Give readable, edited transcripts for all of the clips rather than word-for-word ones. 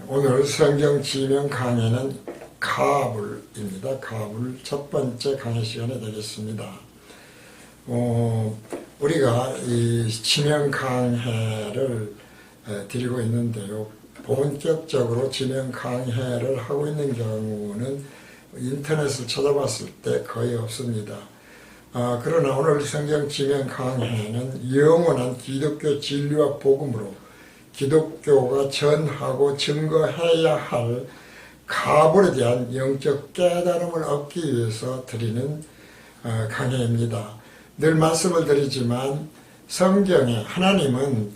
오늘 성경 지명 강해는 가불입니다. 가불 첫 번째 강해 시간이 되겠습니다. 우리가 이 지명 강해를 드리고 있는데요. 본격적으로 지명 강해를 하고 있는 경우는 인터넷을 찾아봤을 때 거의 없습니다. 그러나 오늘 성경 지명 강해는 영원한 기독교 진리와 복음으로 기독교가 전하고 증거해야 할 가불에 대한 영적 깨달음을 얻기 위해서 드리는 강해입니다. 늘 말씀을 드리지만 성경에 하나님은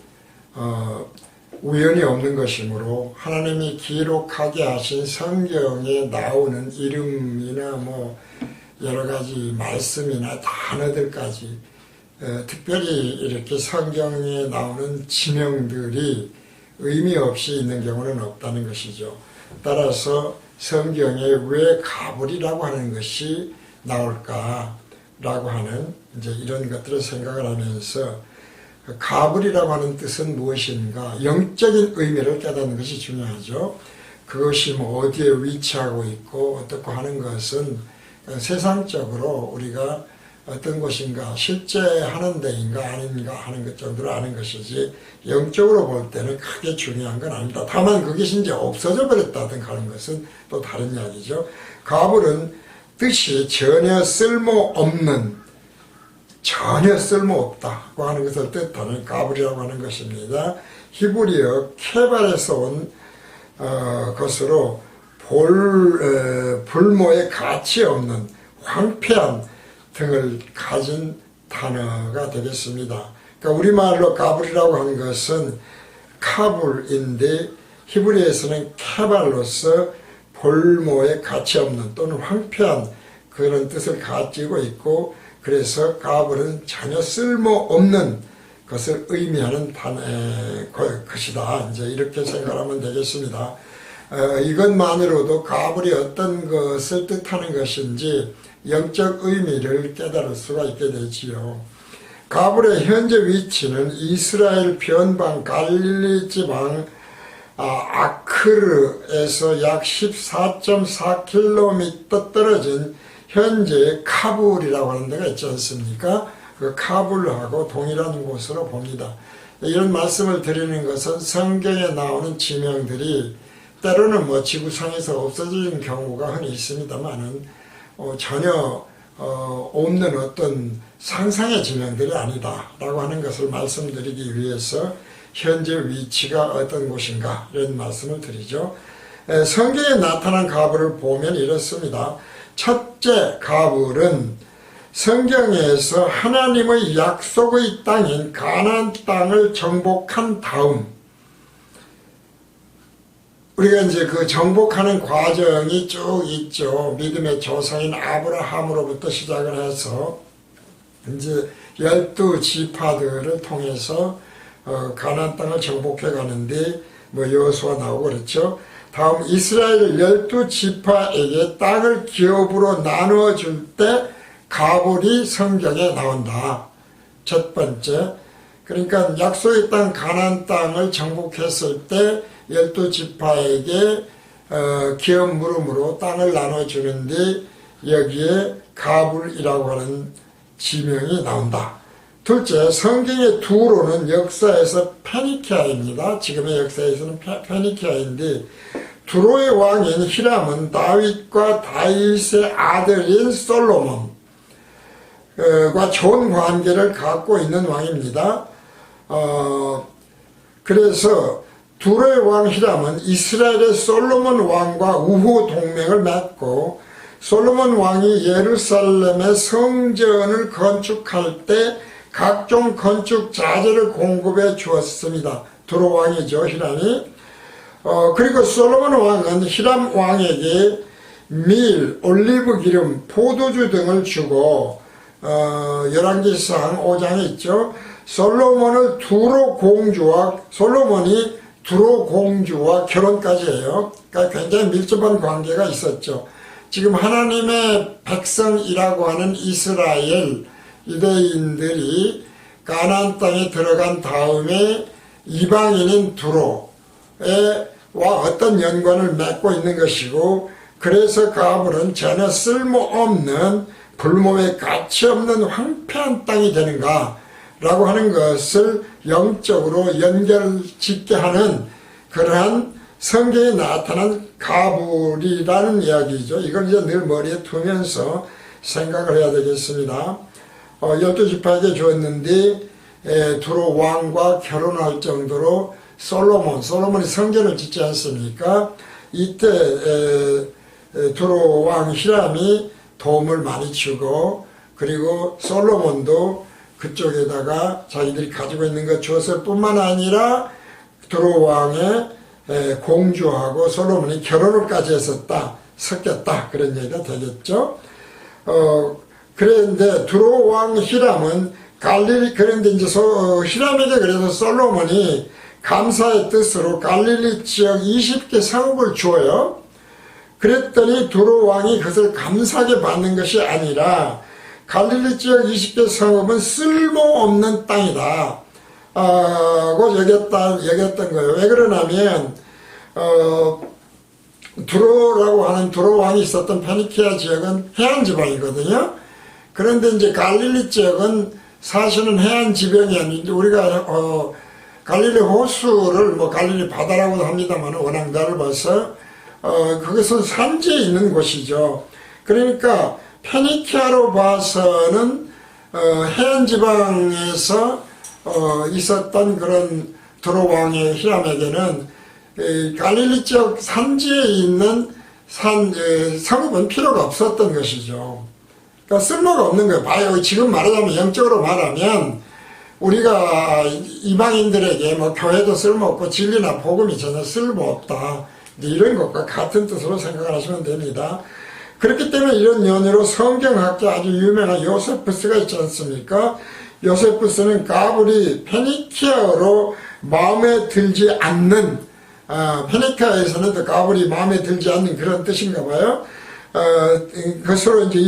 우연이 없는 것이므로 하나님이 기록하게 하신 성경에 나오는 이름이나 여러 가지 말씀이나 단어들까지 특별히 이렇게 성경에 나오는 지명들이 의미 없이 있는 경우는 없다는 것이죠. 따라서 성경에 왜 가불이라고 하는 것이 나올까라고 하는 이제 이런 것들을 생각을 하면서 가불이라고 하는 뜻은 무엇인가? 영적인 의미를 깨닫는 것이 중요하죠. 그것이 어디에 위치하고 있고 어떻고 하는 것은 세상적으로 우리가 어떤 곳인가 실제 하는 데인가 아닌가 하는 것 정도로 아는 것이지 영적으로 볼 때는 크게 중요한 건 아닙니다. 다만 그것이 이제 없어져 버렸다든가 하는 것은 또 다른 이야기죠. 가불은 뜻이 전혀 쓸모없는, 전혀 쓸모없다고 하는 것을 뜻하는 가불이라고 하는 것입니다. 히브리어 케발에서 온 것으로 불모의 가치 없는 황폐한 등을 가진 단어가 되겠습니다. 그러니까 우리말로 가불이라고 하는 것은 카불인데 히브리에서는 케발로서 볼모의 가치 없는 또는 황폐한 그런 뜻을 가지고 있고, 그래서 가불은 전혀 쓸모없는 것을 의미하는 것이다. 이제 이렇게 생각하면 되겠습니다. 이것만으로도 가불이 어떤 것을 뜻하는 것인지 영적 의미를 깨달을 수가 있게 되지요. 가불의 현재 위치는 이스라엘 변방 갈릴리 지방 아크르에서 약 14.4km 떨어진 현재 카불이라고 하는 데가 있지 않습니까? 그 카불하고 동일한 곳으로 봅니다. 이런 말씀을 드리는 것은 성경에 나오는 지명들이 때로는 지구상에서 없어지는 경우가 흔히 있습니다만은 전혀 없는 어떤 상상의 지명들이 아니다 라고 하는 것을 말씀드리기 위해서 현재 위치가 어떤 곳인가 이런 말씀을 드리죠. 성경에 나타난 가불을 보면 이렇습니다. 첫째 가불은 성경에서 하나님의 약속의 땅인 가나안 땅을 정복한 다음, 우리가 이제 그 정복하는 과정이 쭉 있죠. 믿음의 조상인 아브라함으로부터 시작을 해서 이제 12지파들을 통해서 가나안 땅을 정복해 가는데 여호수아 나오고 그렇죠. 다음 이스라엘 12지파에게 땅을 기업으로 나누어 줄 때 가불이 성경에 나온다. 첫 번째. 그러니까 약속의 땅 가나안 땅을 정복했을 때 12지파에게 기업 물음으로 땅을 나눠주는데 여기에 가불이라고 하는 지명이 나온다. 둘째, 성경의 두로는 역사에서 페니키아입니다. 지금의 역사에서는 페니키아인데 두로의 왕인 히람은 다윗과 다윗의 아들인 솔로몬과 좋은 관계를 갖고 있는 왕입니다. 그래서 두로의 왕 히람은 이스라엘의 솔로몬 왕과 우호 동맹을 맺고 솔로몬 왕이 예루살렘의 성전을 건축할 때 각종 건축 자재를 공급해 주었습니다. 두로 왕이죠, 히람이. 그리고 솔로몬 왕은 히람 왕에게 밀, 올리브 기름, 포도주 등을 주고 열왕기상 5장에 있죠. 솔로몬이 두로 공주와 결혼까지 해요. 그러니까 굉장히 밀접한 관계가 있었죠. 지금 하나님의 백성이라고 하는 이스라엘 유대인들이 가나안 땅에 들어간 다음에 이방인인 두로의 어떤 연관을 맺고 있는 것이고, 그래서 가불은 전혀 쓸모없는 불모의 가치없는 황폐한 땅이 되는가 라고 하는 것을 영적으로 연결짓게 하는 그러한 성경에 나타난 가불이라는 이야기죠. 이걸 이제 늘 머리에 두면서 생각을 해야 되겠습니다. 12지파에게 주었는데 두로 왕과 결혼할 정도로 솔로몬이 성전을 짓지 않습니까? 이때 두로 왕 히람이 도움을 많이 주고, 그리고 솔로몬도 그쪽에다가 자기들이 가지고 있는 것 주었을 뿐만 아니라 두로 왕의 공주하고 솔로몬이 결혼을까지 섞였다 그런 얘기가 되겠죠. 그런데 두로 왕 히람은 그런데 이제 히람에게 그래서 솔로몬이 감사의 뜻으로 갈릴리 지역 20개 성읍을 주어요. 그랬더니 두로 왕이 그것을 감사하게 받는 것이 아니라 갈릴리 지역 20개 성읍은 쓸모없는 땅이다 고 여겼던 거예요. 왜 그러냐면 두로라고 하는 두로 왕이 있었던 페니키아 지역은 해안 지방이거든요. 그런데 이제 갈릴리 지역은 사실은 해안 지방이 아닌데, 우리가 갈릴리 호수를 갈릴리 바다라고도 합니다만 워낙 넓어서 그것은 산지에 있는 곳이죠. 그러니까 페니키아로 봐서는 해안 지방에서 있었던 그런 두로 왕의 히람에게는 갈릴리 지역 산지에 있는 성읍은 필요가 없었던 것이죠. 그러니까 쓸모가 없는 거예요. 봐요. 지금 말하자면, 영적으로 말하면 우리가 이방인들에게 교회도 쓸모없고 진리나 복음이 전혀 쓸모없다, 이런 것과 같은 뜻으로 생각을 하시면 됩니다. 그렇기 때문에 이런 연유로 성경학자 아주 유명한 요세푸스가 있지 않습니까? 요세푸스는 가불이 페니키아어로 마음에 들지 않는, 페니키아에서는 또 가불이 마음에 들지 않는 그런 뜻인가 봐요. 그것으로 이제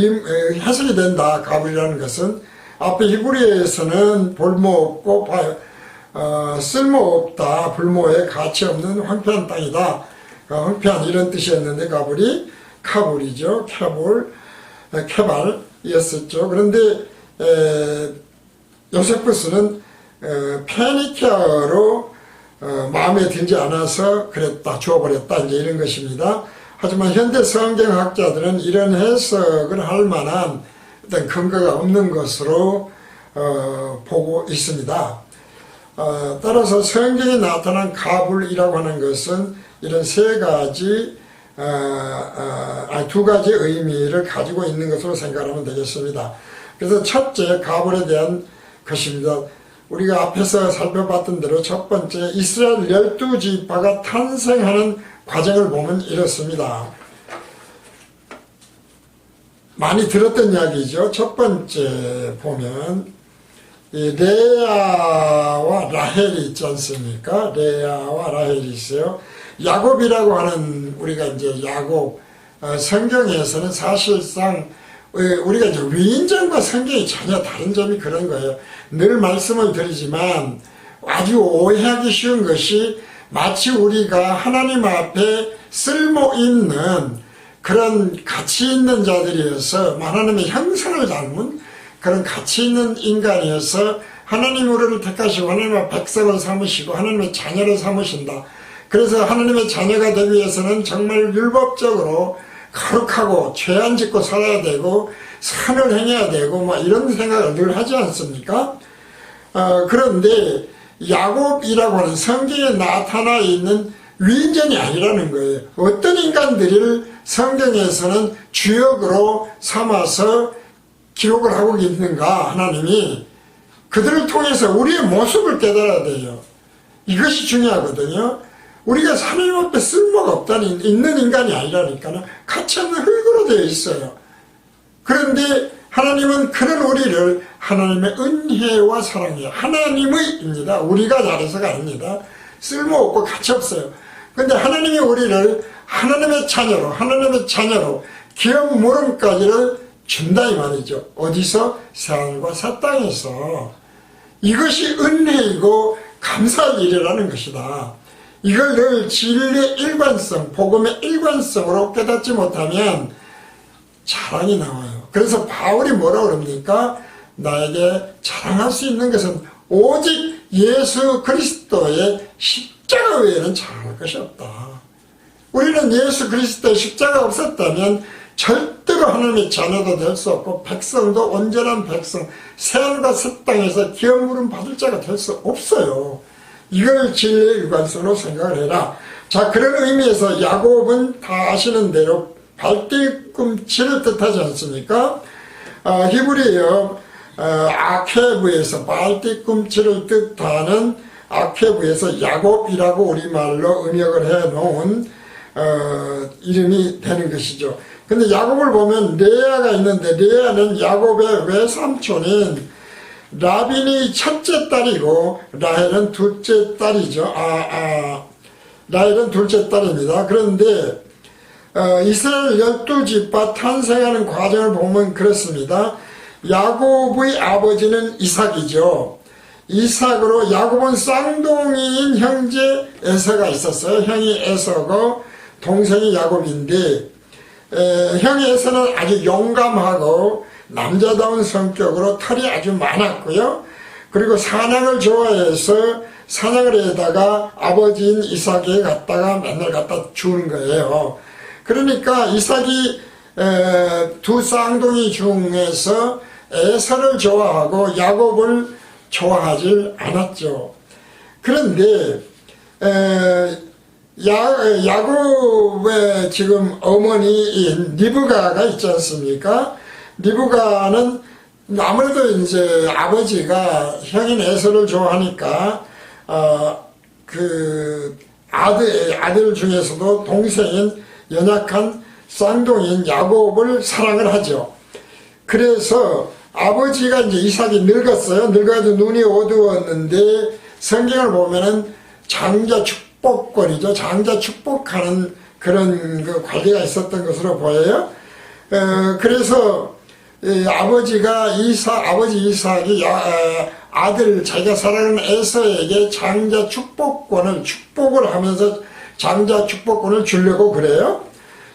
해석이 된다, 가불이라는 것은. 앞에 히브리어에서는 볼모없고 쓸모없다, 불모의 가치없는 황폐한 땅이다, 황폐한 이런 뜻이었는데, 가불이 카불이죠. 케발이었었죠. 그런데 요세푸스는 페니키아어로 마음에 들지 않아서 주어버렸다, 이제 이런 것입니다. 하지만 현대 성경학자들은 이런 해석을 할 만한 어떤 근거가 없는 것으로 보고 있습니다. 따라서 성경에 나타난 가불이라고 하는 것은 이런 두 가지 의미를 가지고 있는 것으로 생각하면 되겠습니다. 그래서 첫째, 가불에 대한 것입니다. 우리가 앞에서 살펴봤던 대로 첫 번째, 이스라엘 12지파가 탄생하는 과정을 보면 이렇습니다. 많이 들었던 이야기죠. 첫 번째 보면 레아와 라헬이 있지 않습니까? 레아와 라헬이 있어요. 야곱이라고 하는, 우리가 이제 야곱, 성경에서는 사실상 우리가 이제 위인전과 성경이 전혀 다른 점이 그런 거예요. 늘 말씀을 드리지만 아주 오해하기 쉬운 것이, 마치 우리가 하나님 앞에 쓸모있는 그런 가치 있는 자들이어서 하나님의 형상을 닮은 그런 가치 있는 인간이어서 하나님 우리를 택하시고 하나님의 백성을 삼으시고 하나님의 자녀를 삼으신다. 그래서 하나님의 자녀가 되기 위해서는 정말 율법적으로 거룩하고 죄 안 짓고 살아야 되고 선을 행해야 되고 이런 생각을 늘 하지 않습니까? 그런데 야곱이라고 하는 성경에 나타나 있는 위인전이 아니라는 거예요. 어떤 인간들을 성경에서는 주역으로 삼아서 기록을 하고 있는가, 하나님이 그들을 통해서 우리의 모습을 깨달아야 돼요. 이것이 중요하거든요. 우리가 하나님 앞에 쓸모가 없다는, 있는 인간이 아니라니까요. 가치없는 흙으로 되어 있어요. 그런데 하나님은 그런 우리를 하나님의 은혜와 사랑이에요. 하나님의입니다. 우리가 잘해서가 아닙니다. 쓸모없고 가치없어요. 그런데 하나님이 우리를 하나님의 자녀로 기업 물음까지를 준다 이 말이죠. 어디서? 새하늘과 새 땅에서. 이것이 은혜이고 감사할 일이라는 것이다. 이걸 늘 진리의 일관성, 복음의 일관성으로 깨닫지 못하면 자랑이 나와요. 그래서 바울이 뭐라고 그럽니까? 나에게 자랑할 수 있는 것은 오직 예수 그리스도의 십자가 외에는 자랑할 것이 없다. 우리는 예수 그리스도의 십자가 없었다면 절대로 하나님의 자녀도 될 수 없고 백성도 온전한 백성, 새하늘과 새 땅에서 기업 물음 받을 자가 될 수 없어요. 이걸 진리의 일관성으로 생각을 해라. 자, 그런 의미에서 야곱은 다 아시는 대로 발뒤꿈치를 뜻하지 않습니까? 히브리어 아케브에서 발뒤꿈치를 뜻하는 아케브에서 야곱이라고 우리말로 음역을 해놓은 이름이 되는 것이죠. 근데 야곱을 보면 레아가 있는데 레아는 야곱의 외삼촌인 라빈이 첫째 딸이고 라헬은 둘째 딸이죠. 라헬은 둘째 딸입니다. 그런데 이스라엘 12지파 탄생하는 과정을 보면 그렇습니다. 야곱의 아버지는 이삭이죠. 이삭으로 야곱은 쌍둥이인 형제 에서가 있었어요. 형이 에서고 동생이 야곱인데 형이 에서는 아주 용감하고 남자다운 성격으로 털이 아주 많았고요. 그리고 사냥을 좋아해서 사냥을 해다가 아버지인 이삭에 갖다가 맨날 갖다 주는 거예요. 그러니까 이삭이 두 쌍둥이 중에서 에서를 좋아하고 야곱을 좋아하지 않았죠. 그런데 야곱의 지금 어머니인 리브가가 있지 않습니까? 리브가는 아무래도 이제 아버지가 형인 에서를 좋아하니까 그 아들 중에서도 동생인 연약한 쌍둥이인 야곱을 사랑을 하죠. 그래서 아버지가 이제 이삭이 늙었어요. 늙어가지고 눈이 어두웠는데 성경을 보면은 장자 축복권이죠. 장자 축복하는 그런 그 관리가 있었던 것으로 보여요. 그래서 아버지 이삭이 아들 자기가 사랑하는 에서에게 장자 축복을 하면서 장자 축복권을 주려고 그래요.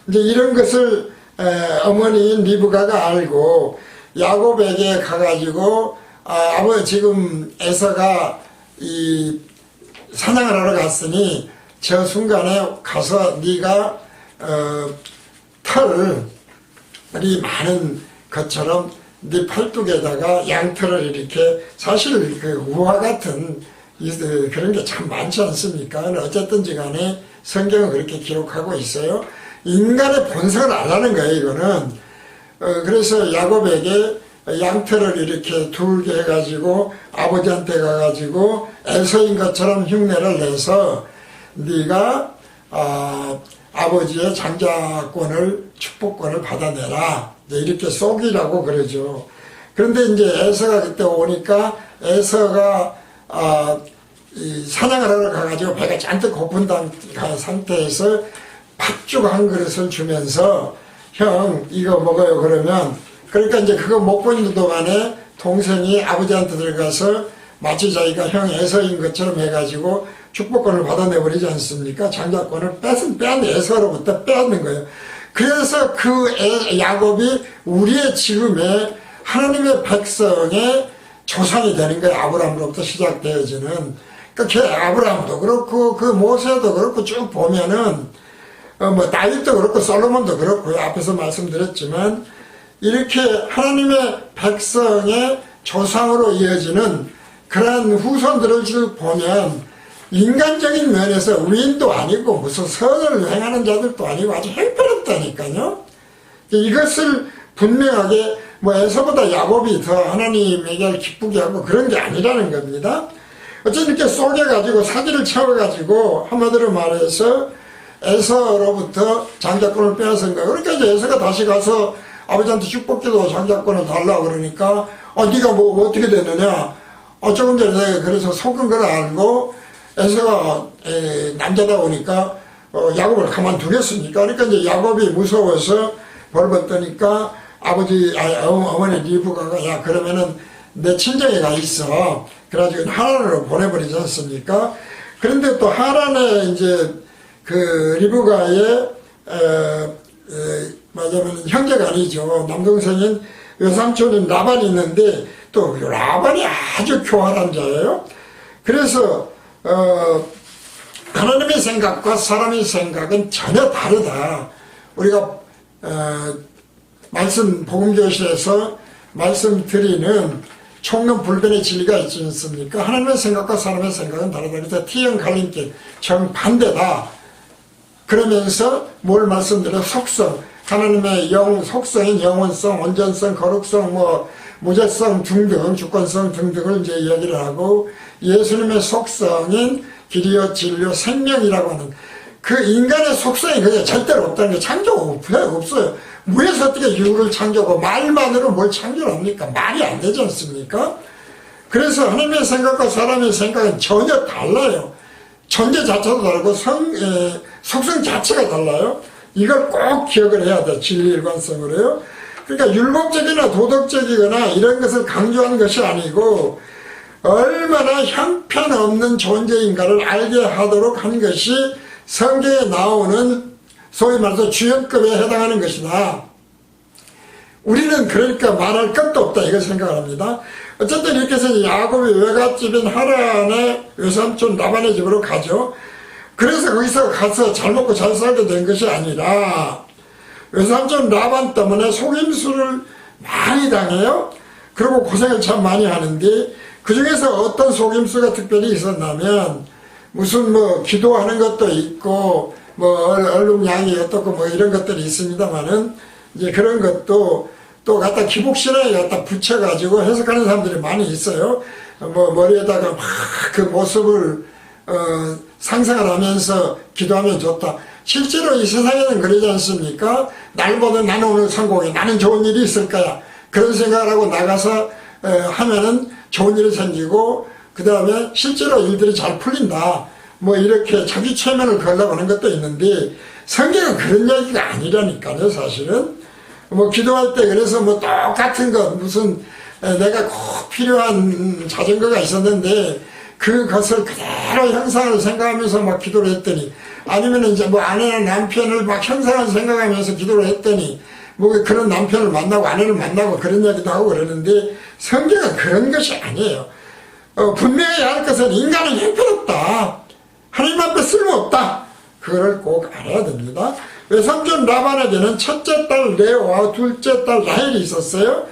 이제 이런 것을 어머니인 리브가가 알고 야곱에게 가가지고 아버지 지금 에서가 이 사냥을 하러 갔으니 저 순간에 가서 네가 털이 많은 것처럼 네 팔뚝에다가 양털을 이렇게 사실 그 우화 같은 그런 게 참 많지 않습니까? 어쨌든지 간에 성경은 그렇게 기록하고 있어요. 인간의 본성을 알라는 거예요, 이거는. 그래서 야곱에게 양털을 이렇게 둘게 해가지고 아버지한테 가가지고 에서인 것처럼 흉내를 내서 네가 아버지의 장자권을 축복권을 받아내라 이렇게 속이라고 그러죠. 그런데 이제 에서가 그때 오니까 에서가 사냥을 하러 가가지고 배가 잔뜩 고픈 상태에서 팥죽 한 그릇을 주면서 형 이거 먹어요 그러면 그러니까 이제 그거 먹고 있는 동안에 동생이 아버지한테 들어가서 마치 자기가 형 에서인 것처럼 해가지고 축복권을 받아내버리지 않습니까? 장자권을 뺀 에서로부터 빼앗는 거예요. 그래서 그 야곱이 우리의 지금의 하나님의 백성의 조상이 되는 거예요. 아브라함으로부터 시작되어지는. 그러니까 아브라함도 그렇고 그 모세도 그렇고 쭉 보면은 뭐 다윗도 그렇고 솔로몬도 그렇고요. 앞에서 말씀드렸지만 이렇게 하나님의 백성의 조상으로 이어지는 그러한 후손들을 쭉 보면 인간적인 면에서 위인도 아니고 무슨 선을 행하는 자들도 아니고 아주 행편없다니까요. 이것을 분명하게 뭐 에서보다 야곱이 더 하나님에게 기쁘게 하고 그런 게 아니라는 겁니다. 어쨌든 이렇게 속여가지고 사기를 채워가지고 한마디로 말해서 에서로부터 장자권을 빼앗은 거예요. 그러니까 이제 에서가 다시 가서 아버지한테 축복기도 장자권을 달라고 그러니까 네가 뭐 어떻게 됐느냐 조금 전에 내가 그래서 속은 걸 알고 에서가 남자다 보니까 야곱을 가만두겠습니까? 그러니까 이제 야곱이 무서워서 벌벌떠니까 어머니 리브가가 야 그러면은 내 친정에 가 있어. 그래가지고 하란으로 보내버리지 않습니까? 그런데 또 하란에 이제 그 리브가의 말하자면 형제가 아니죠. 남동생인 외삼촌인 라반이 있는데 또 라반이 아주 교활한 자예요. 그래서 하나님의 생각과 사람의 생각은 전혀 다르다. 우리가 말씀 복음교실에서 말씀드리는 총론불변의 진리가 있지 않습니까? 하나님의 생각과 사람의 생각은 다르다. 그래서 T형 갈림길 정반대다. 그러면서 뭘 말씀드려? 속성, 하나님의 속성인 영원성, 온전성, 거룩성, 무죄성 등등, 주권성 등등을 이제 이야기를 하고, 예수님의 속성인 길이요 진리요 생명이라고 하는 그 인간의 속성이 그냥 절대로 없다는 게 창조가 없어요. 무에서 어떻게 유를 창조하고 말만으로 뭘 창조합니까? 말이 안 되지 않습니까? 그래서 하나님의 생각과 사람의 생각은 전혀 달라요. 존재 자체도 다르고 속성 자체가 달라요. 이걸 꼭 기억을 해야 돼. 진리 일관성으로요. 그러니까 율법적이나 도덕적이거나 이런 것을 강조하는 것이 아니고 얼마나 형편없는 존재인가를 알게 하도록 한 것이 성경에 나오는 소위 말해서 주연급에 해당하는 것이다. 우리는 그러니까 말할 것도 없다 이걸 생각을 합니다. 어쨌든 이렇게 해서 야곱이 외갓집인 하란의 외삼촌 라반의 집으로 가죠. 그래서 거기서 가서 잘 먹고 잘 살게 된 것이 아니라 외삼촌 라반 때문에 속임수를 많이 당해요. 그리고 고생을 참 많이 하는데 그 중에서 어떤 속임수가 특별히 있었냐면 무슨 기도하는 것도 있고 얼룩양이 어떻고 이런 것들이 있습니다만은 이제 그런 것도 또 갖다 기복신앙에 갖다 붙여가지고 해석하는 사람들이 많이 있어요. 머리에다가 막 그 모습을 상상을 하면서 기도하면 좋다. 실제로 이 세상에는 그러지 않습니까? 날 보는 나는 오늘 성공해. 나는 좋은 일이 있을 거야. 그런 생각을 하고 나가서 하면은 좋은 일이 생기고 그 다음에 실제로 일들이 잘 풀린다. 이렇게 자기 최면을 걸려고 하는 것도 있는데 성경은 그런 얘기가 아니라니까요. 사실은 기도할 때 그래서 똑같은 것 무슨 내가 꼭 필요한 자전거가 있었는데 그것을 그대로 형상을 생각하면서 막 기도를 했더니 아니면 이제 아내나 남편을 막 형상을 생각하면서 기도를 했더니 그런 남편을 만나고 아내를 만나고 그런 얘기도 하고 그러는데 성경은 그런 것이 아니에요. 분명히 할 것은 인간은 형편없다. 하나님 앞에 쓸모없다. 그걸 꼭 알아야 됩니다. 외삼촌 라반에게는 첫째 딸 레오와 둘째 딸 라헬이 있었어요.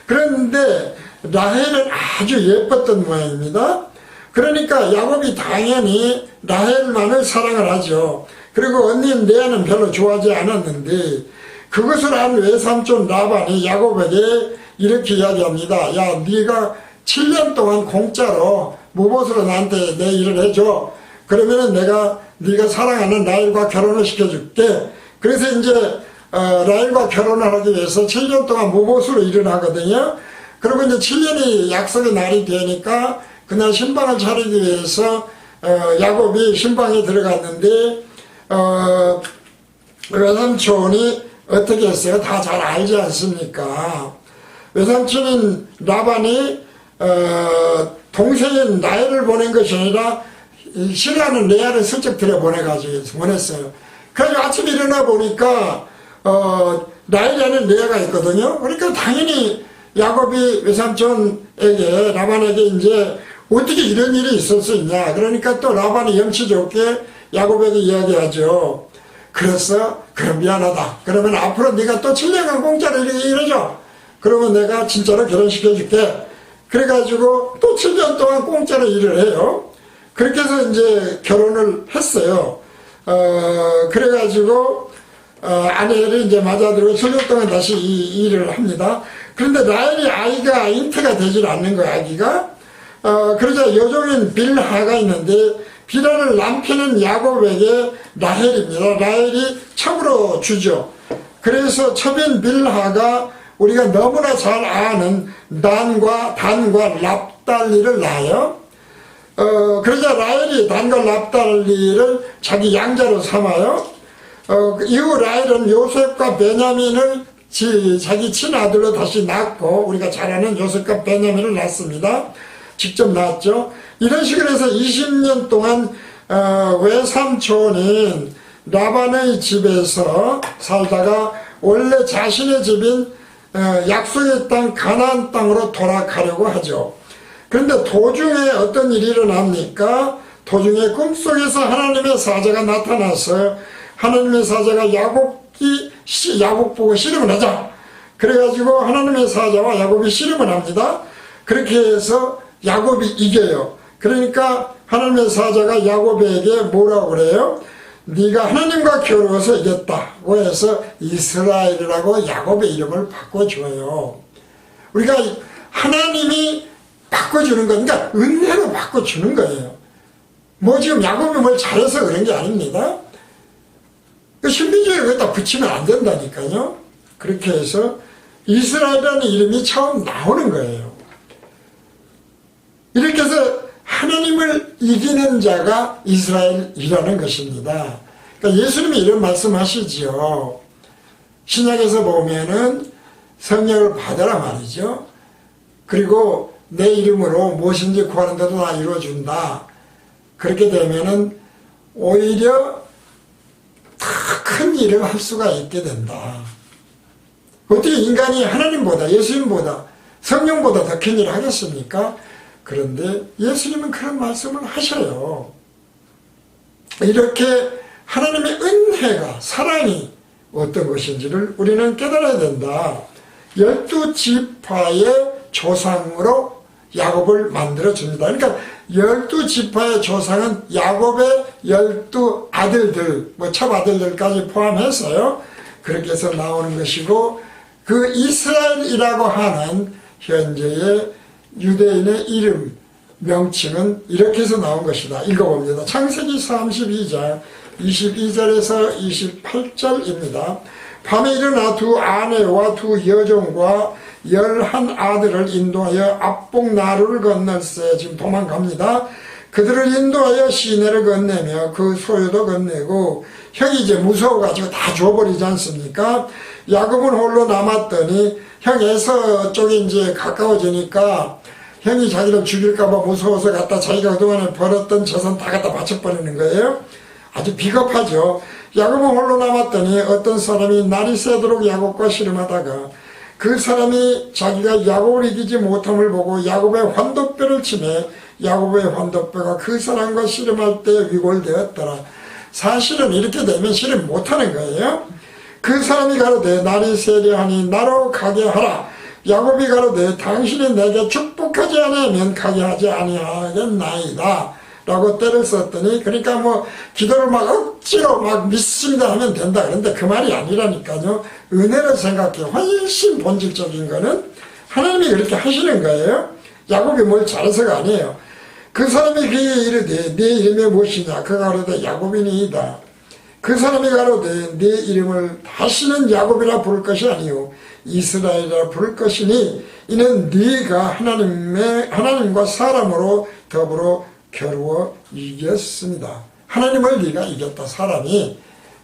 그런데 라헬은 아주 예뻤던 모양입니다. 그러니까 야곱이 당연히 라헬만을 사랑을 하죠. 그리고 언니인 레아는 별로 좋아하지 않았는데 그것을 안 외삼촌 라반이 야곱에게 이렇게 이야기합니다. 야, 네가 7년 동안 공짜로 무보수로 나한테 내 일을 해줘. 그러면은 내가 네가 사랑하는 라헬과 결혼을 시켜줄게. 그래서 이제 라헬과 결혼을 하기 위해서 7년 동안 무보수로 일을 하거든요. 그리고 이제 7년이 약속의 날이 되니까 그날 신방을 차리기 위해서 야곱이 신방에 들어갔는데 외삼촌이 어떻게 했어요? 다 잘 알지 않습니까? 외삼촌인 라반이 동생인 라헬을 보낸 것이 아니라 신랑은 레아를 슬쩍 들여보내가지고 보냈어요. 그래서 아침에 일어나 보니까 라헬이 아닌 레아가 있거든요. 그러니까 당연히 야곱이 외삼촌에게 라반에게 이제 어떻게 이런 일이 있을 수 있냐. 그러니까 또 라반이 염치 좋게 야곱에게 이야기하죠. 그래서 그럼 미안하다. 그러면 앞으로 네가 또 7년간 공짜로 일해줘. 그러면 내가 진짜로 결혼시켜줄게. 그래가지고 또 7년 동안 공짜로 일을 해요. 그렇게 해서 이제 결혼을 했어요. 그래가지고 아내를 이제 맞아들고 7년 동안 다시 이 일을 합니다. 그런데 라헬이 아이가 잉태가 되질 않는 거야, 아기가. 그러자 여종인 빌하가 있는데 빌하를 남편은 야곱에게 라헬입니다. 라헬이 첩으로 주죠. 그래서 첩인 빌하가 우리가 너무나 잘 아는 단과 납달리를 낳아요. 그러자 라헬이 단과 납달리를 자기 양자로 삼아요. 이후 라헬은 요셉과 베냐민을 자기 친아들로 다시 낳고 우리가 잘 아는 요셉과 베냐민을 낳습니다. 직접 낳았죠. 이런 식으로 해서 20년 동안 외삼촌인 라반의 집에서 살다가 원래 자신의 집인 약속의 땅 가나안 땅으로 돌아가려고 하죠. 그런데 도중에 어떤 일이 일어납니까? 도중에 꿈속에서 하나님의 사자가 나타나서 하나님의 사자가 야곱 보고 씨름을 하자. 그래가지고 하나님의 사자와 야곱이 씨름을 합니다. 그렇게 해서 야곱이 이겨요. 그러니까 하나님의 사자가 야곱에게 뭐라고 그래요? 네가 하나님과 겨루어서 이겼다고 해서 이스라엘이라고 야곱의 이름을 바꿔줘요. 우리가 하나님이 바꿔주는 거니까 은혜로 바꿔주는 거예요. 뭐 지금 야곱이 뭘 잘해서 그런 게 아닙니다. 신비주의를 갖다 붙이면 안 된다니까요. 그렇게 해서 이스라엘이라는 이름이 처음 나오는 거예요. 이렇게 해서 하나님을 이기는 자가 이스라엘이라는 것입니다. 그러니까 예수님이 이런 말씀하시지요. 신약에서 보면은 성령을 받아라 말이죠. 그리고 내 이름으로 무엇인지 구하는 대로 다 이루어준다. 그렇게 되면은 오히려 더 큰 일을 할 수가 있게 된다. 어떻게 인간이 하나님보다, 예수님보다, 성령보다 더 큰 일을 하겠습니까? 그런데 예수님은 그런 말씀을 하셔요. 이렇게 하나님의 은혜가, 사랑이 어떤 것인지를 우리는 깨달아야 된다. 12지파의 조상으로 야곱을 만들어줍니다. 그러니까 12지파의 조상은 야곱의 12아들들, 첩아들들까지 포함해서요. 그렇게 해서 나오는 것이고, 그 이스라엘이라고 하는 현재의 유대인의 이름, 명칭은 이렇게 해서 나온 것이다. 읽어봅니다. 창세기 32장 22절에서 28절입니다. 밤에 일어나 두 아내와 두 여종과 11아들을 인도하여 압복 나루를 건널세. 지금 도망갑니다. 그들을 인도하여 시내를 건네며 그 소유도 건네고, 형이 이제 무서워가지고 다 줘버리지 않습니까? 야곱은 홀로 남았더니 형 에서 쪽이 이제 가까워지니까 형이 자기를 죽일까봐 무서워서 갖다 자기가 그동안에 벌었던 재산 다 갖다 바쳐버리는 거예요. 아주 비겁하죠. 야곱은 홀로 남았더니 어떤 사람이 날이 새도록 야곱과 씨름하다가 그 사람이 자기가 야곱을 이기지 못함을 보고 야곱의 환도뼈를 치매 야곱의 환도뼈가 그 사람과 씨름할 때 위골되었더라. 사실은 이렇게 되면 씨름 못하는 거예요. 그 사람이 가로되 날이 세려하니 나로 가게 하라. 야곱이 가로되 당신이 내게 축복하지 않으면 가게 하지 아니하겠나이다 라고 때를 썼더니, 그러니까 뭐 기도를 막 억지로 막 믿습니다 하면 된다. 그런데 그 말이 아니라니까요. 은혜를 생각해. 훨씬 본질적인 거는 하나님이 그렇게 하시는 거예요. 야곱이 뭘 잘해서가 아니에요. 그 사람이 그에게 이르되 네 이름이 무엇이냐. 그가 가로되 야곱이니이다. 그 사람이 가로되 네 이름을 다시는 야곱이라 부를 것이 아니요 이스라엘이라 부를 것이니 이는 네가 하나님과 사람으로 더불어 겨루어 이겼습니다. 하나님을 네가 이겼다. 사람이.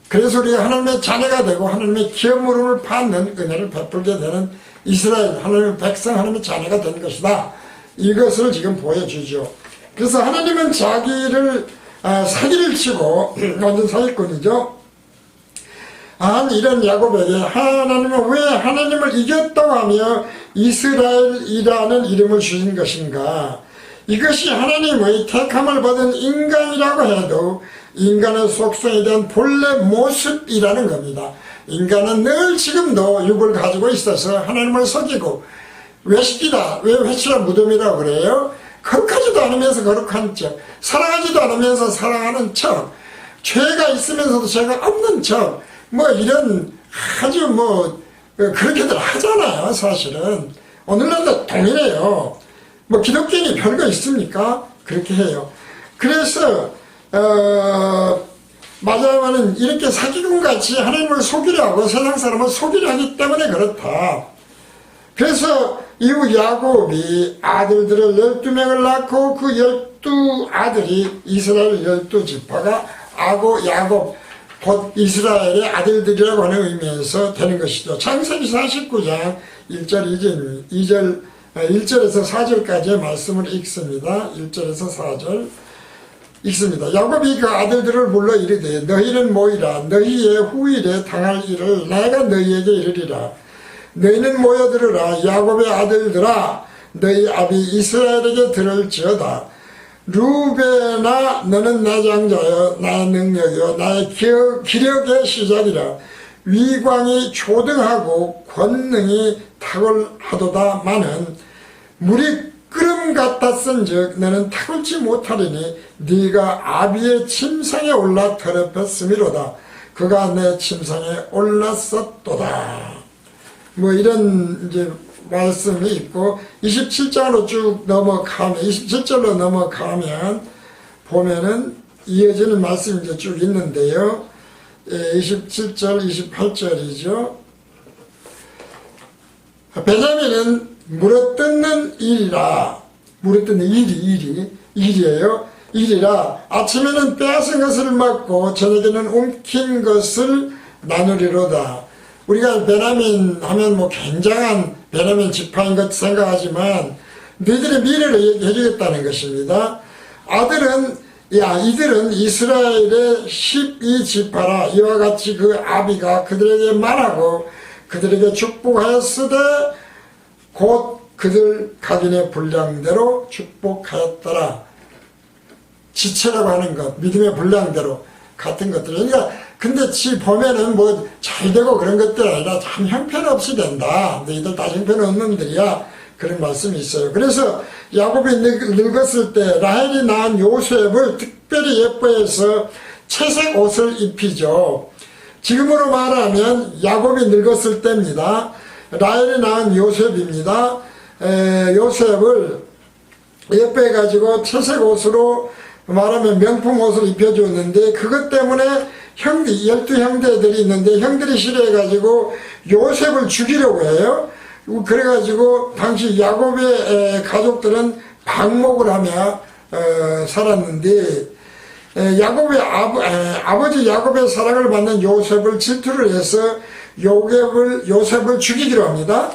그래서 우리가 하나님의 자녀가 되고 하나님의 기업물음을 받는 은혜를 베풀게 되는 이스라엘, 하나님의 백성, 하나님의 자녀가 되는 것이다. 이것을 지금 보여주죠. 그래서 하나님은 자기를 사기를 치고 완전 사기꾼이죠. 이런 야곱에게 하나님은 왜 하나님을 이겼다고 하며 이스라엘이라는 이름을 주신 것인가. 이것이 하나님의 택함을 받은 인간이라고 해도 인간의 속성에 대한 본래 모습이라는 겁니다. 인간은 늘 지금도 육을 가지고 있어서 하나님을 속이고 외식이다. 왜 회치라 무덤이라고 그래요? 거룩하지도 않으면서 거룩한 척, 사랑하지도 않으면서 사랑하는 척, 죄가 있으면서도 죄가 없는 척, 뭐 이런 아주 뭐 그렇게들 하잖아요. 사실은 오늘날도 동일해요. 뭐 기독교인이 별거 있습니까? 그렇게 해요. 그래서 말하자면 이렇게 사기꾼같이 하나님을 속이려 하고 세상 사람을 속이려 하기 때문에 그렇다. 그래서 이후 야곱이 아들들을 12명을 낳고 그 12아들이 이스라엘 12지파가 야곱 곧 이스라엘의 아들들이라고 하는 의미에서 되는 것이죠. 창세기 49장 1절에서 4절까지의 말씀을 읽습니다. 1절에서 4절. 읽습니다. 야곱이 그 아들들을 불러 이르되 너희는 모이라. 너희의 후일에 당할 일을 내가 너희에게 이르리라. 너희는 모여들으라. 야곱의 아들들아 너희 아비 이스라엘에게 들을지어다. 루벤아 너는 내 장자여 나의 능력이여 나의 기력의 시작이라. 위광이 초등하고 권능이 탁월하도다마는 물이 끓음 같았은즉 너는 탁월지 못하리니 네가 아비의 침상에 올라 더럽혔음이로다. 그가 내 침상에 올랐었도다. 뭐 이런 이제 말씀이 있고 27장으로 쭉 넘어가면 27절로 넘어가면 보면은 이어지는 말씀이 이제 쭉 있는데요. 27절 28절이죠. 베냐민은 물어뜯는 일이라. 물어뜯는 일이에요. 일이라. 아침에는 빼앗은 것을 먹고 저녁에는 움킨 것을 나누리로다. 우리가 베냐민 하면 뭐 굉장한 베냐민 지파인 것 생각하지만 너희들의 미래를 얘기해 주겠다는 것입니다. 이들은 이스라엘의 12지파라. 이와 같이 그 아비가 그들에게 말하고 그들에게 축복하였으되 곧 그들 각인의 분량대로 축복하였더라. 지체라고 하는 것, 믿음의 분량대로 같은 것들. 그러니까 근데 보면은 뭐 잘되고 그런 것들 아니라 참 형편없이 된다. 너희들 다 형편없는 놈들이야. 그런 말씀이 있어요. 그래서 야곱이 늙었을 때 라헬이 낳은 요셉을 특별히 예뻐해서 채색 옷을 입히죠. 지금으로 말하면 야곱이 늙었을 때입니다. 라헬이 낳은 요셉입니다. 요셉을 예뻐해가지고 채색 옷으로 말하면 명품 옷을 입혀줬는데 그것 때문에 12형제들이 있는데 형들이 싫어해가지고 요셉을 죽이려고 해요. 그래가지고 당시 야곱의 가족들은 방목을 하며 살았는데 아버지 야곱의 사랑을 받는 요셉을 질투를 해서 요셉을 죽이기로 합니다.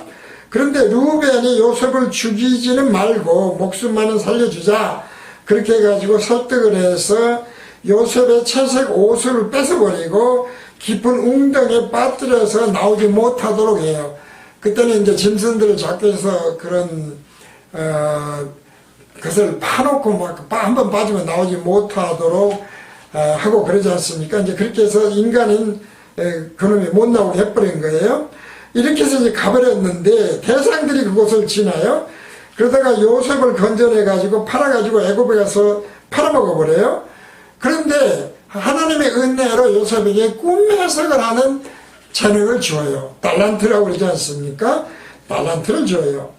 그런데 루벤이 요셉을 죽이지는 말고 목숨만은 살려주자 그렇게 해가지고 설득을 해서 요셉의 채색 옷을 뺏어버리고 깊은 웅덩이에 빠뜨려서 나오지 못하도록 해요. 그때는 이제 짐승들을 잡기 위해서 그런 그것을 파놓고 막 한번 빠지면 나오지 못하도록 하고 그러지 않습니까? 이제 그렇게 해서 인간인 그놈이 못 나오게 해버린 거예요. 이렇게 해서 이제 가버렸는데 대상들이 그곳을 지나요. 그러다가 요셉을 건져내가지고 팔아가지고 애굽에 가서 팔아먹어버려요. 그런데 하나님의 은혜로 요셉에게 꿈 해석을 하는 재능을 줘요. 달란트라고 그러지 않습니까? 달란트를 줘요.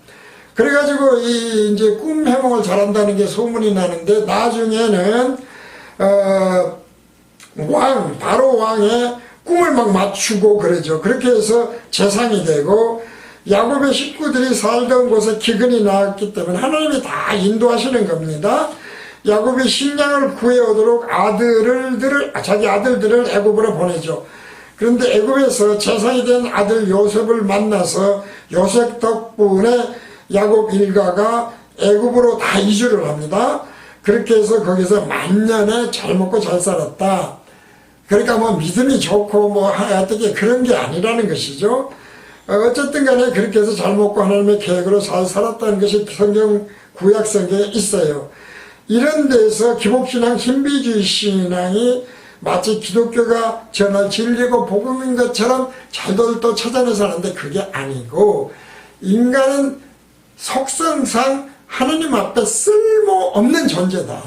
그래가지고 이제 꿈 해몽을 잘한다는 게 소문이 나는데 나중에는 바로 왕의 꿈을 막 맞추고 그러죠. 그렇게 해서 재상이 되고 야곱의 식구들이 살던 곳에 기근이 나왔기 때문에 하나님이 다 인도하시는 겁니다. 야곱이 식량을 구해오도록 자기 아들들을 애굽으로 보내죠. 그런데 애굽에서 재상이 된 아들 요셉을 만나서 요셉 덕분에 야곱 일가가 애굽으로 다 이주를 합니다. 그렇게 해서 거기서 만년에 잘 먹고 잘 살았다. 그러니까 뭐 믿음이 좋고 뭐 어떻게 그런 게 아니라는 것이죠. 어쨌든 간에 그렇게 해서 잘 먹고 하나님의 계획으로 잘 살았다는 것이 구약 성경에 있어요. 이런 데서 기복신앙, 신비주의 신앙이 마치 기독교가 전할 진리고 복음인 것처럼 잘도 찾아내서 하는데 그게 아니고 인간은 속성상 하나님 앞에 쓸모없는 존재다.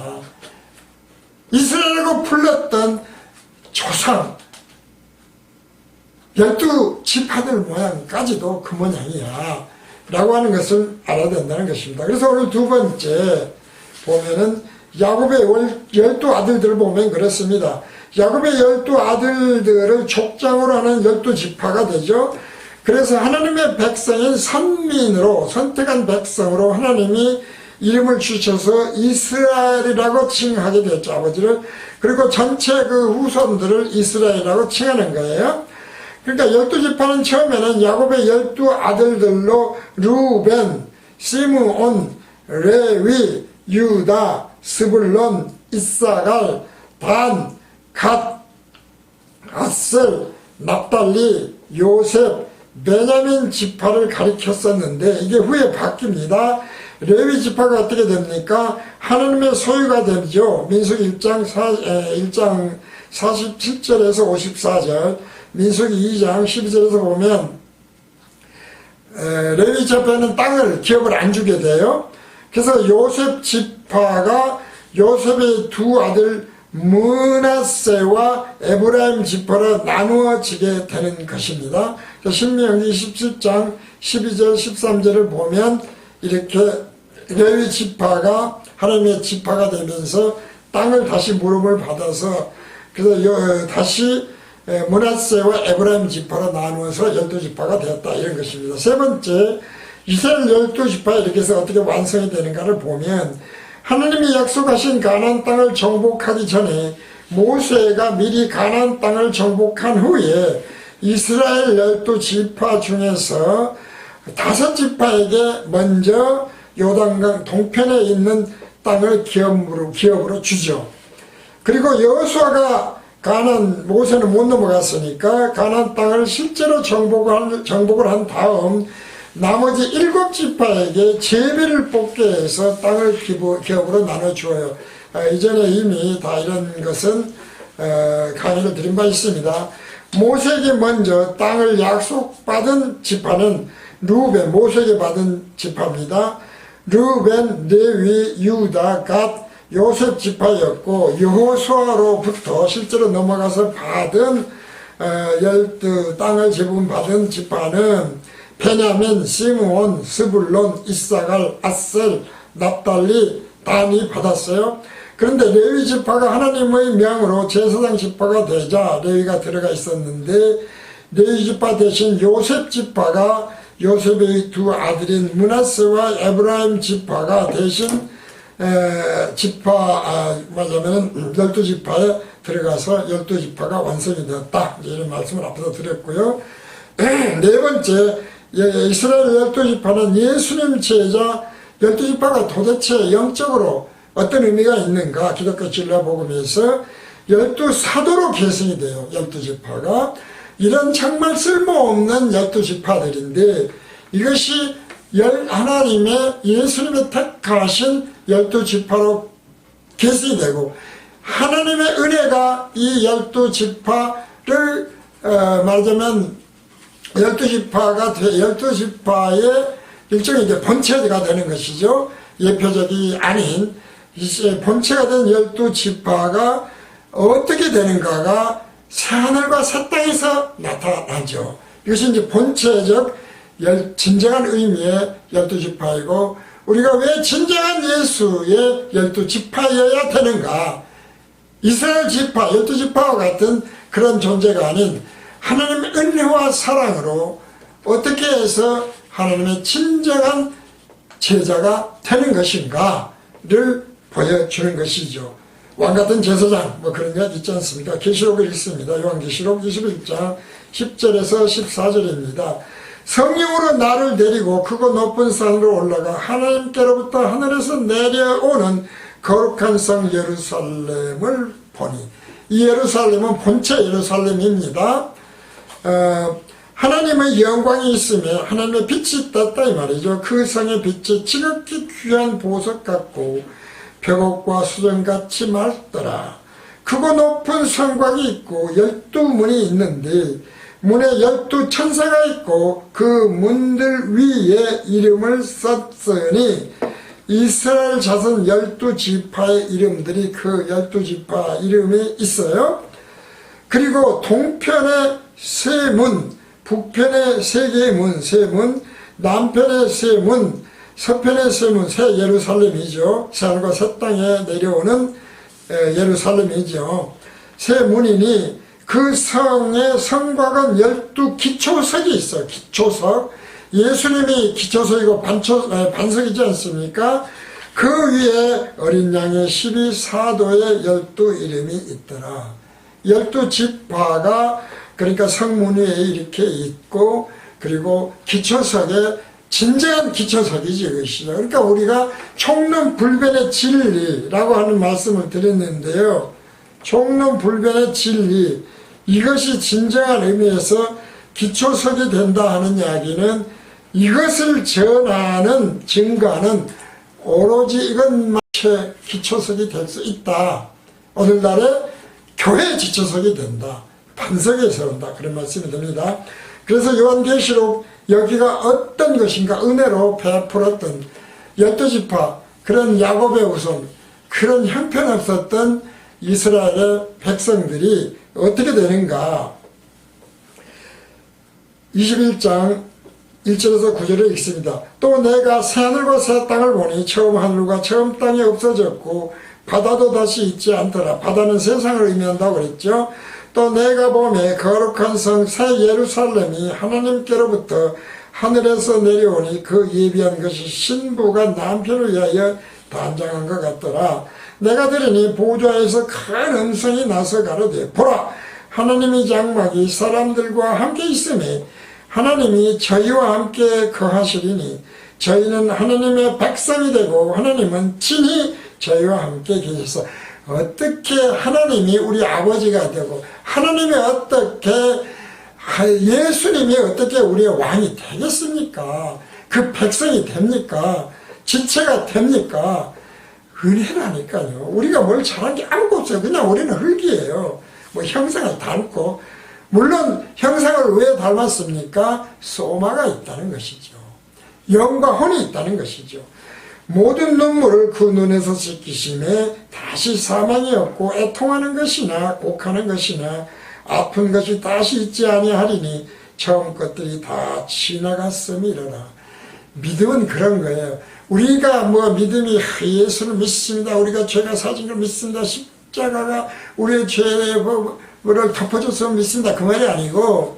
이스라엘이라고 불렀던 조상 12지파들 모양까지도 그 모양이야 라고 하는 것을 알아야 된다는 것입니다. 그래서 오늘 두 번째 보면은 야곱의 12아들들을 보면 그렇습니다. 야곱의 12아들들을 족장으로 하는 12지파가 되죠. 그래서 하나님의 백성인 선민으로 선택한 백성으로 하나님이 이름을 주셔서 이스라엘이라고 칭하게 됐죠. 아버지를. 그리고 전체 그 후손들을 이스라엘이라고 칭하는 거예요. 그러니까 12지파는 처음에는 야곱의 12아들들로 루벤, 시므온, 레위, 유다, 스불론, 이사갈, 단, 갓, 아셀, 납달리, 요셉, 베냐민 지파를 가리켰었는데 이게 후에 바뀝니다. 레위 지파가 어떻게 됩니까? 하나님의 소유가 되죠. 민수기 1장 47절에서 54절, 민수기 2장 12절에서 보면 레위 지파는 땅을, 기업을 안 주게 돼요. 그래서 요셉 지파가 요셉의 두 아들 므낫세와 에브라임 지파로 나누어지게 되는 것입니다. 신명기 17장 12절 13절을 보면 이렇게 레위 지파가 하나님의 지파가 되면서 땅을 다시 물음을 받아서 그래서 다시 므낫세와 에브라임 지파로 나누어서 12지파가 되었다, 이런 것입니다. 세 번째, 이스라엘 12지파 이렇게 해서 어떻게 완성이 되는가를 보면 하나님이 약속하신 가나안 땅을 정복하기 전에 모세가 미리 가나안 땅을 정복한 후에 이스라엘 12지파 중에서 5지파에게 먼저 요단강 동편에 있는 땅을 기업으로 주죠. 그리고 여호수아가 모세는 못 넘어갔으니까 가나안 땅을 실제로 정복을 한 다음 나머지 7지파에게 제비를 뽑게 해서 땅을 기업으로 나눠주어요. 이전에 이미 다 이런 것은 강의를 드린 바 있습니다. 모세에게 먼저 땅을 약속받은 지파는 르우벤, 모세에게 받은 지파입니다. 르우벤, 레위, 유다, 갓, 요셉 지파였고 여호수아로부터 실제로 넘어가서 받은 땅을 제분받은 지파는 베냐민, 시므온, 스불론, 이사갈, 아셀, 납달리, 단이 받았어요. 그런데 레위 지파가 하나님의 명으로 제사장 지파가 되자 레위가 들어가 있었는데 레위 지파 대신 요셉 지파가 요셉의 두 아들인 므낫세와 에브라임 지파가 대신 말하자면 12지파에 들어가서 12지파가 완성이 되었다, 이런 말씀을 앞에서 드렸고요. 네 번째, 이스라엘 12지파는 예수님 제자 12지파가 도대체 영적으로 어떤 의미가 있는가, 기독교 진리복음에서 12사도로 계승이 돼요. 12지파가 이런 정말 쓸모없는 12지파들인데 이것이 하나님의 예수님의 택하신 12지파로 계승이 되고 하나님의 은혜가 이 12지파를 말하자면 12지파의 일종의 이제 본체가 되는 것이죠. 예표적이 아닌 본체가 된 12지파가 어떻게 되는가가 새하늘과 새 땅에서 나타나죠. 이것이 이제 본체적 진정한 의미의 12지파이고 우리가 왜 진정한 예수의 12지파여야 되는가? 이스라엘 지파, 12지파와 같은 그런 존재가 아닌 하나님의 은혜와 사랑으로 어떻게 해서 하나님의 진정한 제자가 되는 것인가를 보여주는 것이죠. 왕같은 제사장 그런 게 있지 않습니까? 계시록을 읽습니다. 요한계시록 21장 10절에서 14절입니다. 성령으로 나를 데리고 크고 높은 산으로 올라가 하나님께로부터 하늘에서 내려오는 거룩한 성 예루살렘을 보니, 이 예루살렘은 본체 예루살렘입니다. 하나님의 영광이 있으며 하나님의 빛이 떴다 이 말이죠. 그 성의 빛이 지극히 귀한 보석 같고 벽옥과 수정같이 맑더라. 크고 높은 성곽이 있고 12문이 있는데 문에 12천사가 있고 그 문들 위에 이름을 썼으니 이스라엘 자손 12지파의 이름들이 그 12지파 이름이 있어요. 그리고 동편에 세 문, 북편에 세 개의 문, 세 문, 남편에 세 문, 서편의 세 문, 새 예루살렘이죠. 새하늘과 새 땅에 내려오는 예루살렘이죠. 세 문이니 그 성의 성곽은 12기초석이 있어요. 기초석. 예수님이 기초석이고 반석이지 않습니까? 그 위에 어린 양의 12사도의 12이름이 있더라. 12지파가 그러니까 성문 위에 이렇게 있고 그리고 기초석에 진정한 기초석이지 이것이죠. 그러니까 우리가 총론불변의 진리라고 하는 말씀을 드렸는데요. 총론불변의 진리, 이것이 진정한 의미에서 기초석이 된다 하는 이야기는 이것을 전하는 증거는 오로지 이것만 기초석이 될 수 있다. 오늘날의 교회 지초석이 된다. 반석에 세운다. 그런 말씀이 됩니다. 그래서 요한계시록 여기가 어떤 것인가 은혜로 베풀었던 12지파 그런 야곱의 후손 그런 형편없었던 이스라엘의 백성들이 어떻게 되는가. 21장 1절에서 9절을 읽습니다. 또 내가 새하늘과 새 땅을 보니 처음 하늘과 처음 땅이 없어졌고 바다도 다시 있지 않더라. 바다는 세상을 의미한다고 그랬죠. 또 내가 보매 거룩한 성 새 예루살렘이 하나님께로부터 하늘에서 내려오니 그 예비한 것이 신부가 남편을 위하여 단장한 것 같더라. 내가 들으니 보좌에서 큰 음성이 나서 가로되 보라 하나님의 장막이 사람들과 함께 있으니 하나님이 저희와 함께 거하시리니 저희는 하나님의 백성이 되고 하나님은 친히 저희와 함께 계셔서 어떻게 하나님이 우리 아버지가 되고 하나님이 어떻게 예수님이 어떻게 우리의 왕이 되겠습니까? 그 백성이 됩니까? 지체가 됩니까? 은혜라니까요. 우리가 뭘 잘한 게 아무것도 없어요. 그냥 우리는 흙이에요. 뭐 형상을 닮고 물론 형상을 왜 닮았습니까? 소마가 있다는 것이죠. 영과 혼이 있다는 것이죠. 모든 눈물을 그 눈에서 씻기심에 다시 사망이 없고 애통하는 것이나 곡하는 것이나 아픈 것이 다시 있지 아니하리니 처음 것들이 다 지나갔음이로라. 믿음은 그런 거예요. 우리가 뭐 믿음이 예수를 믿습니다. 우리가 죄가 사진 걸 믿습니다. 십자가가 우리의 죄를 덮어줘서 믿습니다. 그 말이 아니고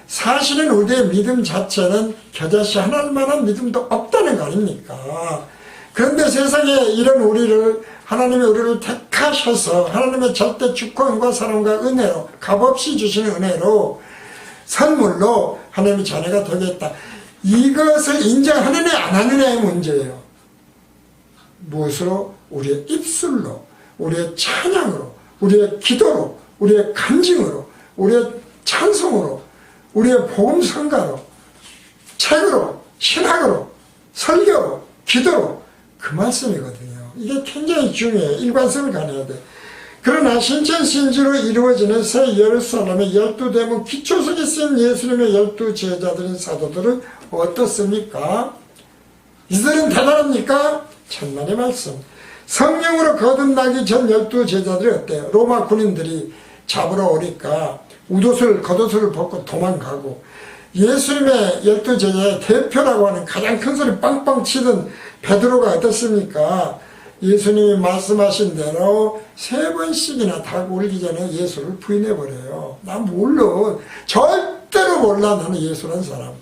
사실은 우리의 믿음 자체는 겨자씨 하나만한 믿음도 없다는 거 아닙니까? 그런데 세상에 이런 우리를 하나님이 우리를 택하셔서 하나님의 절대 주권과 사랑과 은혜로 값없이 주시는 은혜로 선물로 하나님의 자녀가 되겠다. 이것을 인정하느냐 안 하느냐의 문제예요. 무엇으로? 우리의 입술로, 우리의 찬양으로, 우리의 기도로, 우리의 간증으로, 우리의 찬송으로, 우리의 복음성가로, 책으로, 신학으로, 설교로, 기도로 그 말씀이거든요. 이게 굉장히 중요해요. 일관성을 가져야 돼. 그러나 신천신주로 이루어지는 새 예루살렘의 12대문 기초석에 쓴 예수님의 12제자들인 사도들은 어떻습니까? 이들은 대단합니까? 천만의 말씀. 성령으로 거듭나기 전 12제자들이 어때요? 로마 군인들이 잡으러 오니까 겉옷을 벗고 도망가고 예수님의 12제자의 대표라고 하는 가장 큰 소리 빵빵 치던 베드로가 어떻습니까? 예수님이 말씀하신 대로 3번씩이나 닭 울기 전에 예수를 부인해버려요. 나 몰라. 절대로 몰라. 나는 예수란 사람.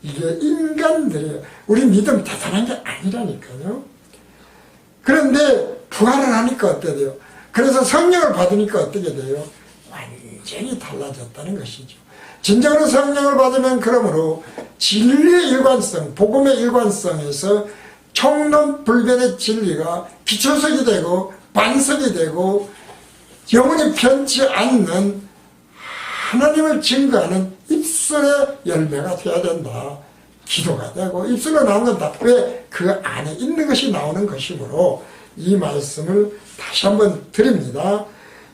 이게 인간들이에요. 우리 믿음 대단한 게 아니라니까요. 그런데 부활을 하니까 어떻게 돼요? 그래서 성령을 받으니까 어떻게 돼요? 완전히 달라졌다는 것이죠. 진정으로 성령을 받으면 그러므로 진리의 일관성, 복음의 일관성에서 총론불변의 진리가 기초석이 되고 반석이 되고 영원히 변치 않는 하나님을 증거하는 입술의 열매가 되어야 된다. 기도가 되고 입술로 나오는 건 다 왜? 그 안에 있는 것이 나오는 것이므로 이 말씀을 다시 한번 드립니다.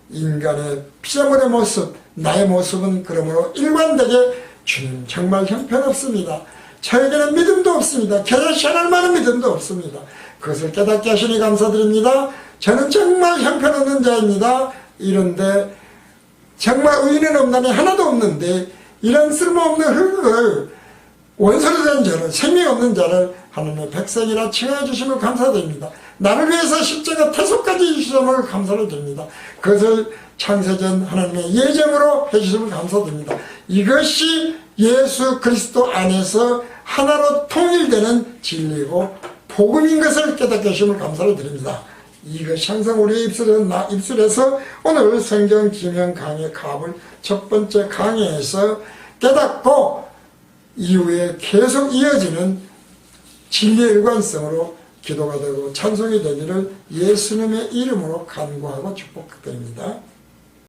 인간의 피조물의 모습, 나의 모습은 그러므로 일관되게 주님 정말 형편없습니다. 저에게는 믿음도 없습니다. 겨자씨 하나만한 믿음도 없습니다. 그것을 깨닫게 하시니 감사드립니다. 저는 정말 형편없는 자입니다. 이런데 정말 의인은 없나니 하나도 없는데 이런 쓸모없는 흙을 원소로 된 자를 생명 없는 자를 하나님의 백성이라 칭하여 주심을 감사드립니다. 나를 위해서 십자가 태소까지 주심을 감사를 드립니다. 그것을 창세전 하나님의 예정으로 해주심을 감사드립니다. 이것이 예수 그리스도 안에서 하나로 통일되는 진리고 복음인 것을 깨닫게 하심을 감사를 드립니다. 이것이 항상 우리의 입술에서 오늘 성경 기명 강의 가을 첫 번째 강의에서 깨닫고 이후에 계속 이어지는 진리의 일관성으로 기도가 되고 찬송이 되기를 예수님의 이름으로 간구하고 축복드립니다.